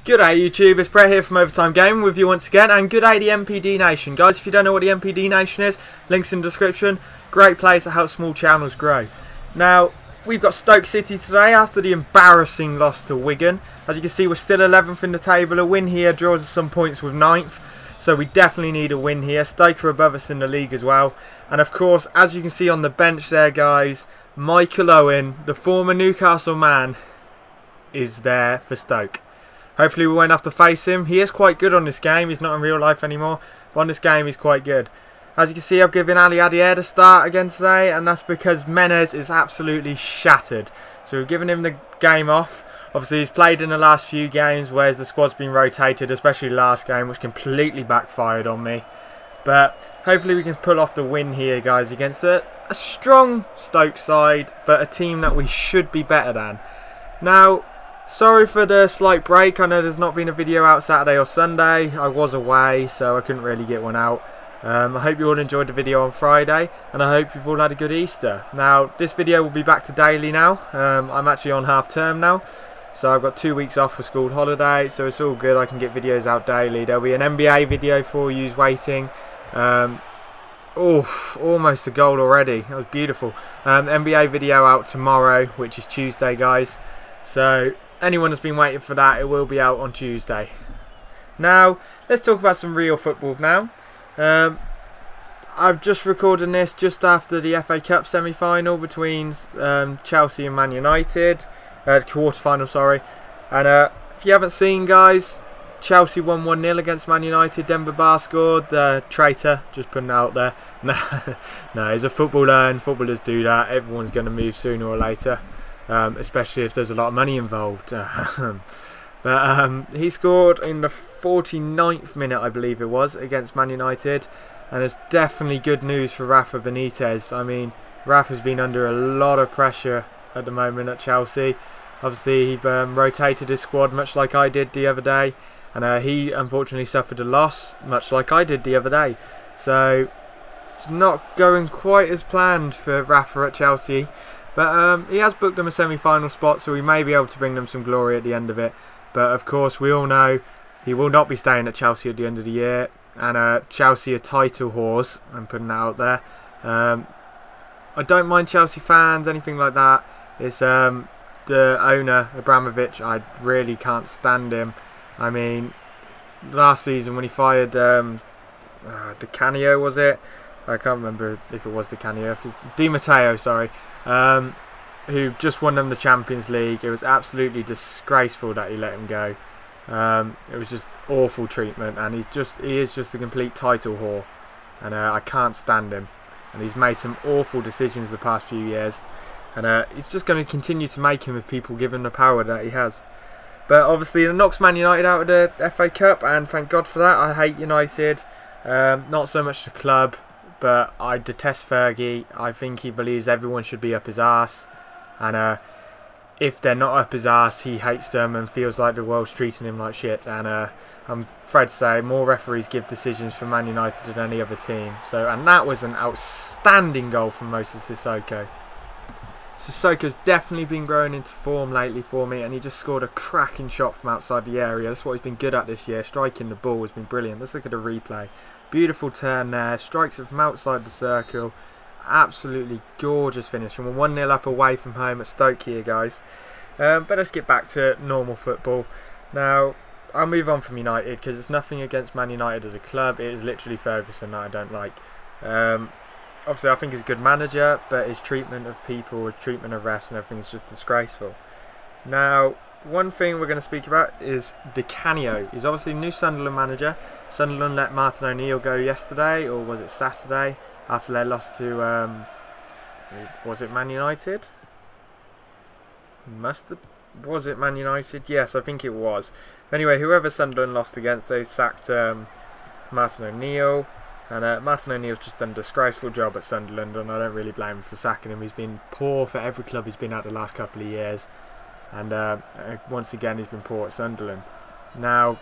G'day YouTube, it's Brett here from Overtime Gaming with you once again, and g'day the MPD Nation. Guys, if you don't know what the MPD Nation is, links in the description. Great place that helps small channels grow. Now, we've got Stoke City today after the embarrassing loss to Wigan. As you can see, we're still 11th in the table. A win here draws us some points with 9th, so we definitely need a win here. Stoke are above us in the league as well. And of course, as you can see on the bench there, guys, Michael Owen, the former Newcastle man, is there for Stoke. Hopefully we won't have to face him. He is quite good on this game. He's not in real life anymore, but on this game he's quite good. As you can see, I've given Aliadiare the start again today, and that's because Menez is absolutely shattered. So we've given him the game off. Obviously he's played in the last few games, whereas the squad's been rotated, especially last game, which completely backfired on me. But hopefully we can pull off the win here, guys, against a strong Stoke side, but a team that we should be better than. Now, sorry for the slight break. I know there's not been a video out Saturday or Sunday. I was away, so I couldn't really get one out. I hope you all enjoyed the video on Friday, and I hope you've all had a good Easter. Now, this video will be back to daily now. I'm actually on half term now, so I've got 2 weeks off for school holiday, so it's all good. I can get videos out daily. There'll be an NBA video for you waiting. Almost a goal already. That was beautiful. NBA video out tomorrow, which is Tuesday, guys. So anyone that's been waiting for that, it will be out on Tuesday. Now, let's talk about some real football now. I'm just recording this just after the FA Cup semi-final between Chelsea and Man United. Quarter-final, sorry. And if you haven't seen, guys, Chelsea won 1-0 against Man United. Mbiwa scored. The traitor, just putting it out there. No, he's a footballer, and footballers do that. Everyone's going to move sooner or later. Especially if there's a lot of money involved. But he scored in the 49th minute, I believe it was, against Man United, and it's definitely good news for Rafa Benitez. I mean, Rafa's been under a lot of pressure at the moment at Chelsea. Obviously, he rotated his squad much like I did the other day, and he unfortunately suffered a loss much like I did the other day. So, it's not going quite as planned for Rafa at Chelsea. But he has booked them a semi-final spot, so we may be able to bring them some glory at the end of it. But of course, we all know he will not be staying at Chelsea at the end of the year. And Chelsea are title whores. I'm putting that out there. I don't mind Chelsea fans, anything like that. It's the owner, Abramovich. I really can't stand him. I mean, last season when he fired Di Canio, was it? I can't remember if it was Di Canio. Di Matteo, sorry. Who just won them the Champions League. It was absolutely disgraceful that he let him go. It was just awful treatment, and he is just a complete title whore, and I can't stand him. And he's made some awful decisions the past few years, and he's just going to continue to make him if people give him the power that he has. But obviously it knocks Man United out of the FA Cup, and thank God for that. I hate United, not so much the club, but I detest Fergie. I think he believes everyone should be up his arse. And if they're not up his arse, he hates them and feels like the world's treating him like shit. And I'm afraid to say, more referees give decisions for Man United than any other team. And that was an outstanding goal from Moses Sissoko. Sissoko's definitely been growing into form lately for me, and he just scored a cracking shot from outside the area. That's what he's been good at this year. Striking the ball has been brilliant. Let's look at the replay. Beautiful turn there. Strikes it from outside the circle. Absolutely gorgeous finish. And we're 1-0 up away from home at Stoke here, guys. But let's get back to normal football. Now, I'll move on from United because it's nothing against Man United as a club. It is literally Ferguson that I don't like. Obviously, I think he's a good manager, but his treatment of people, his treatment of refs and everything is just disgraceful. Now, one thing we're going to speak about is Di Canio. He's obviously new Sunderland manager. Sunderland let Martin O'Neill go yesterday, or was it Saturday, after they lost to, was it Man United? Was it Man United? Yes, I think it was. Anyway, whoever Sunderland lost against, they sacked Martin O'Neill. And Martin O'Neill's just done a disgraceful job at Sunderland, and I don't really blame him for sacking him. He's been poor for every club he's been at the last couple of years. And once again, he's been poor at Sunderland. Now,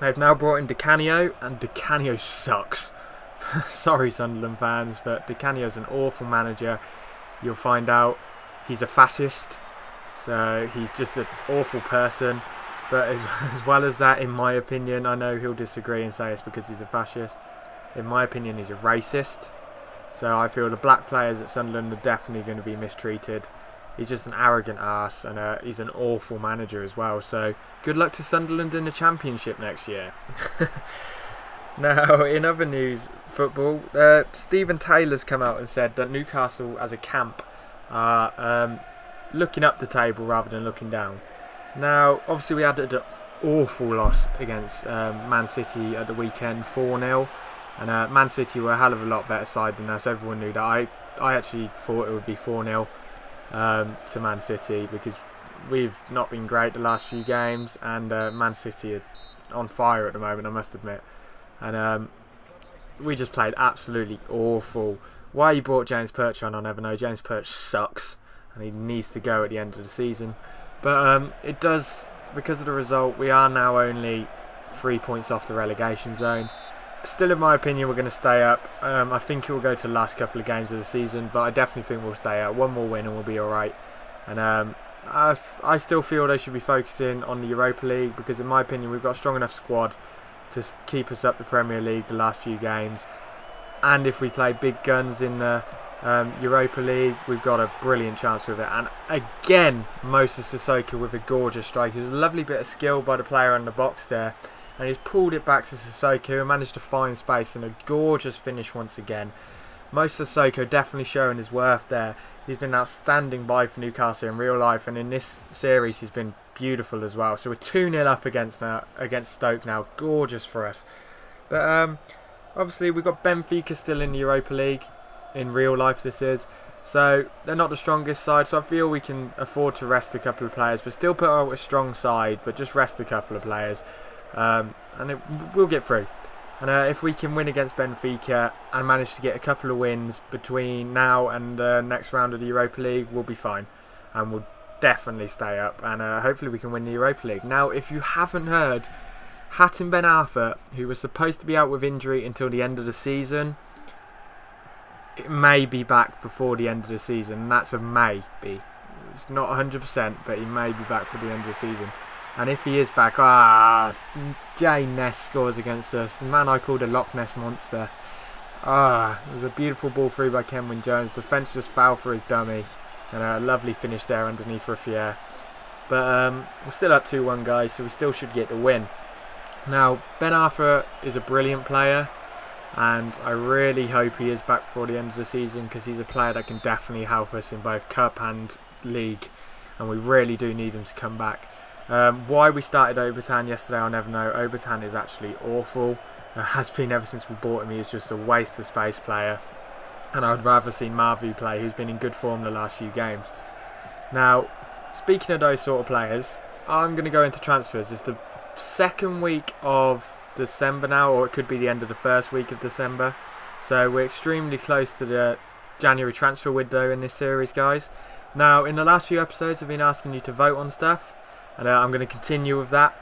they've now brought in Di Canio, and Di Canio sucks. Sorry, Sunderland fans, but Di Canio's an awful manager. You'll find out he's a fascist. So he's just an awful person. But as well as that, in my opinion, I know he'll disagree and say it's because he's a fascist. In my opinion, he's a racist. So I feel the black players at Sunderland are definitely going to be mistreated. He's just an arrogant ass, and he's an awful manager as well. So good luck to Sunderland in the Championship next year. Now, in other news, football, Stephen Taylor's come out and said that Newcastle as a camp are looking up the table rather than looking down. Now, obviously we had an awful loss against Man City at the weekend, 4-0. And Man City were a hell of a lot better side than us. Everyone knew that. I actually thought it would be 4-0 to Man City, because we've not been great the last few games, and Man City are on fire at the moment, I must admit. And we just played absolutely awful. Why you brought James Perch on, I'll never know. James Perch sucks, and he needs to go at the end of the season. But it does, because of the result, we are now only 3 points off the relegation zone. Still, in my opinion, we're going to stay up. I think it will go to the last couple of games of the season, but I definitely think we'll stay up. One more win and we'll be alright. And I still feel they should be focusing on the Europa League, because in my opinion we've got a strong enough squad to keep us up the Premier League the last few games. And if we play big guns in the Europa League, we've got a brilliant chance with it. And again, Moses Sissoko with a gorgeous strike. It was a lovely bit of skill by the player on the box there, and he's pulled it back to Sissoko and managed to find space, and a gorgeous finish once again. Moses Sissoko definitely showing his worth there. He's been outstanding for Newcastle in real life, and in this series he's been beautiful as well. So we're 2-0 up against Stoke now. Gorgeous for us. But obviously we've got Benfica still in the Europa League. In real life this is. So they're not the strongest side, so I feel we can afford to rest a couple of players, but still put out a strong side, but just rest a couple of players. And we'll get through. And if we can win against Benfica and manage to get a couple of wins between now and the next round of the Europa League, we'll be fine. And we'll definitely stay up. And hopefully we can win the Europa League. Now, if you haven't heard, Hatem Ben Arfa, who was supposed to be out with injury until the end of the season, it may be back before the end of the season. And that's a maybe. It's not 100%, but he may be back for the end of the season. And if he is back, Jay Ness scores against us. The man I called a Loch Ness monster. It was a beautiful ball through by Kenwyne Jones. The fence just fell for his dummy. And a lovely finish there underneath Ruffier. But we're still up 2-1, guys, so we still should get the win. Now, Ben Arfa is a brilliant player, and I really hope he is back before the end of the season, because he's a player that can definitely help us in both Cup and League. And we really do need him to come back. Why we started Obertan yesterday, I'll never know. Obertan is actually awful. Has been ever since we bought him. He is just a waste of space player. And I'd rather see Marvauex play, who's been in good form the last few games. Now, speaking of those sort of players, I'm going to go into transfers. It's the second week of December now, or it could be the end of the first week of December. So we're extremely close to the January transfer window in this series, guys. Now, in the last few episodes, I've been asking you to vote on stuff. And I'm going to continue with that.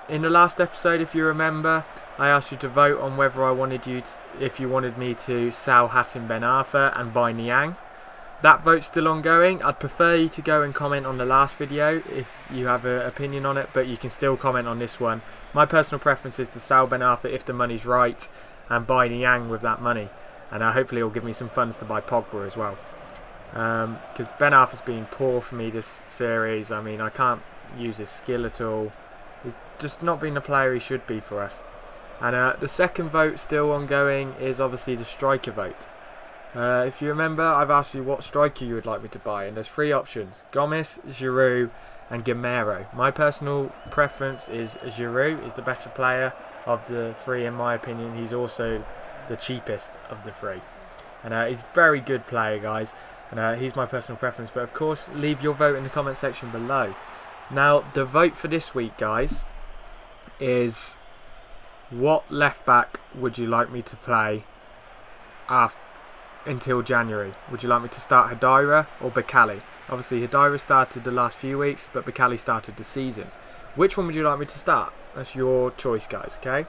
In the last episode, if you remember, I asked you to vote on whether if you wanted me to sell Hatem Ben Arfa and buy Niang. That vote's still ongoing. I'd prefer you to go and comment on the last video if you have an opinion on it, but you can still comment on this one. My personal preference is to sell Ben Arfa if the money's right and buy Niang with that money. And hopefully it'll give me some funds to buy Pogba as well. Because Ben Arfa's been poor for me this series. I mean, I can't use his skill at all. He's just not been the player he should be for us. And the second vote still ongoing is obviously the striker vote. If you remember, I've asked you what striker you would like me to buy, and there's three options: Gomes, Giroud and Gamero. My personal preference is Giroud is the better player of the three in my opinion. He's also the cheapest of the three. And he's a very good player, guys. And he's my personal preference. But of course, leave your vote in the comment section below. Now, the vote for this week, guys, is what left back would you like me to play until January? Would you like me to start Haidara or Bocally? Obviously, Haidara started the last few weeks, but Bocally started the season. Which one would you like me to start? That's your choice, guys, okay?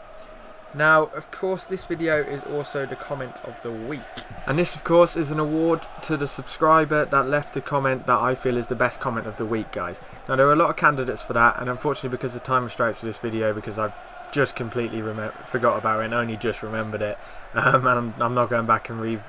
Now, of course, this video is also the comment of the week. And this, of course, is an award to the subscriber that left a comment that I feel is the best comment of the week, guys. Now, there are a lot of candidates for that, and unfortunately, because of time restraints for this video, because I've just completely forgot about it and only just remembered it, and I'm not going back and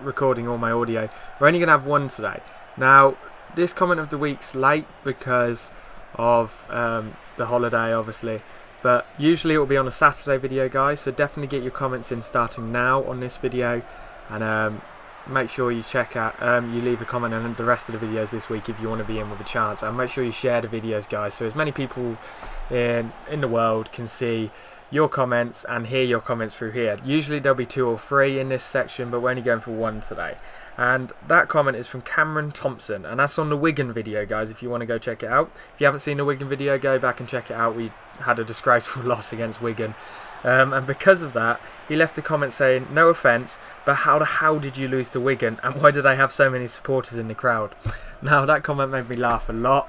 recording all my audio, we're only going to have one today. Now, this comment of the week's late because of the holiday, obviously. But usually it will be on a Saturday video, guys, so definitely get your comments in starting now on this video, and make sure you check out, you leave a comment on the rest of the videos this week if you want to be in with a chance, and make sure you share the videos, guys, so as many people in the world can see your comments and hear your comments through here. Usually there'll be 2 or 3 in this section, but we're only going for 1 today. And that comment is from Cameron Thompson, and that's on the Wigan video, guys, if you want to go check it out. If you haven't seen the Wigan video, go back and check it out. We had a disgraceful loss against Wigan, and because of that he left a comment saying, no offence, but how the hell did you lose to Wigan, and why did I have so many supporters in the crowd? Now, that comment made me laugh a lot.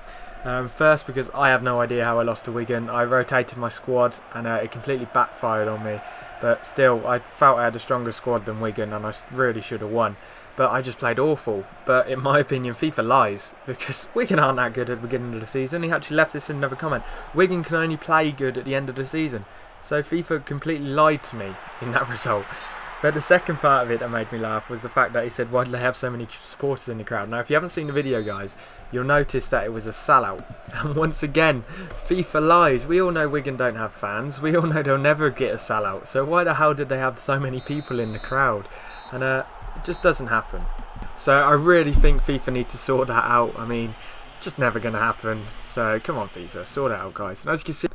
First, because I have no idea how I lost to Wigan. I rotated my squad and it completely backfired on me, but still I felt I had a stronger squad than Wigan and I really should have won, but I just played awful. But in my opinion, FIFA lies, because Wigan aren't that good at the beginning of the season. He actually left this in another comment. Wigan can only play good at the end of the season, so FIFA completely lied to me in that result. But the second part of it that made me laugh was the fact that he said, why do they have so many supporters in the crowd? Now, if you haven't seen the video, guys, you'll notice that it was a sellout. And once again, FIFA lies. We all know Wigan don't have fans. We all know they'll never get a sellout. So why the hell did they have so many people in the crowd? And it just doesn't happen. So I really think FIFA need to sort that out. I mean, just never going to happen. So come on, FIFA, sort it out, guys. And as you can see,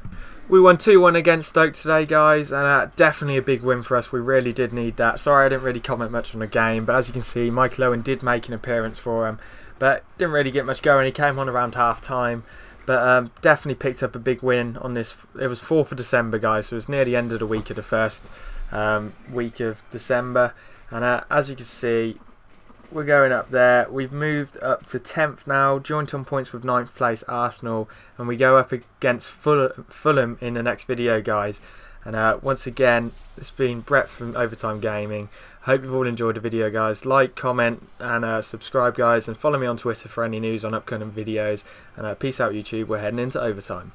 we won 2-1 against Stoke today, guys, and definitely a big win for us. We really did need that. Sorry I didn't really comment much on the game, but as you can see, Michael Owen did make an appearance for him, but didn't really get much going. He came on around half-time, but definitely picked up a big win on this. It was 4th of December, guys, so it was near the end of the week of the first week of December, and as you can see, we're going up there. We've moved up to 10th now, joint on points with 9th place Arsenal, and we go up against Fulham in the next video, guys. And once again, it's been Brett from Overtime Gaming. Hope you've all enjoyed the video, guys. Like, comment, and subscribe, guys, and follow me on Twitter for any news on upcoming videos. And peace out, YouTube. We're heading into overtime.